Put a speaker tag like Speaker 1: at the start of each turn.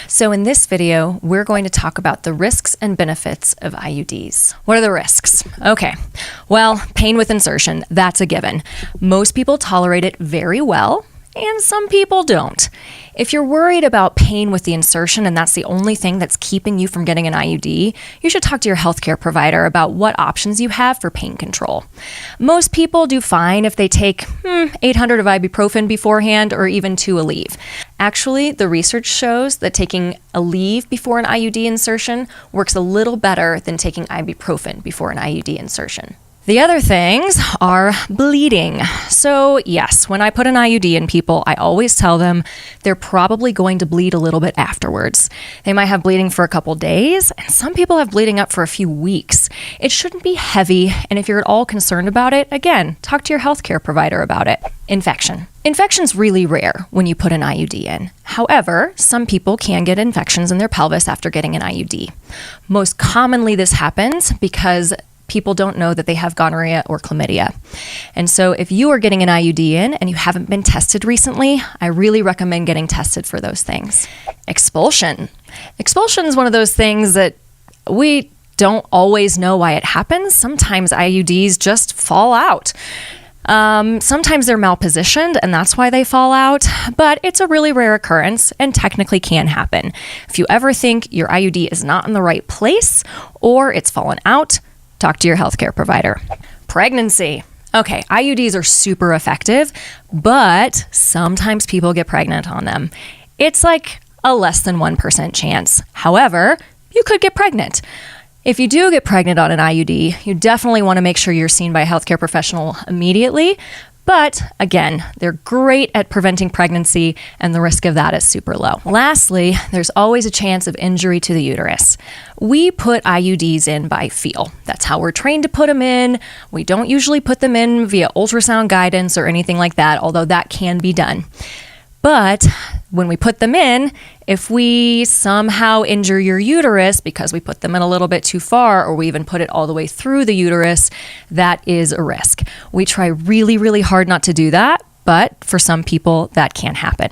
Speaker 1: So in this video, we're going to talk about the risks and benefits of IUDs. What are the risks? Okay, well, pain with insertion, that's a given. Most people tolerate it very well, and some people don't. If you're worried about pain with the insertion and that's the only thing that's keeping you from getting an IUD, you should talk to your healthcare provider about what options you have for pain control. Most people do fine if they take 800 of ibuprofen beforehand or even 2 Aleve. Actually, the research shows that taking Aleve before an IUD insertion works a little better than taking ibuprofen before an IUD insertion. The other things are bleeding. So yes, when I put an IUD in people, I always tell them they're probably going to bleed a little bit afterwards. They might have bleeding for a couple days, and some people have bleeding up for a few weeks. It shouldn't be heavy, and if you're at all concerned about it, again, talk to your healthcare provider about it. Infection. Infection's really rare when you put an IUD in. However, some people can get infections in their pelvis after getting an IUD. Most commonly this happens because people don't know that they have gonorrhea or chlamydia. And so if you are getting an IUD in and you haven't been tested recently, I really recommend getting tested for those things. Expulsion. Expulsion is one of those things that we don't always know why it happens. Sometimes IUDs just fall out. Sometimes they're malpositioned and that's why they fall out, but it's a really rare occurrence and technically can happen. If you ever think your IUD is not in the right place or it's fallen out, talk to your healthcare provider. Pregnancy. Okay, IUDs are super effective, but sometimes people get pregnant on them. It's like a less than 1% chance. However, you could get pregnant. If you do get pregnant on an IUD, you definitely want to make sure you're seen by a healthcare professional immediately. But again, they're great at preventing pregnancy and the risk of that is super low. Lastly, there's always a chance of injury to the uterus. We put IUDs in by feel. That's how we're trained to put them in. We don't usually put them in via ultrasound guidance or anything like that, although that can be done. But when we put them in, if we somehow injure your uterus because we put them in a little bit too far or we even put it all the way through the uterus, that is a risk. We try really, really hard not to do that, but for some people that can happen.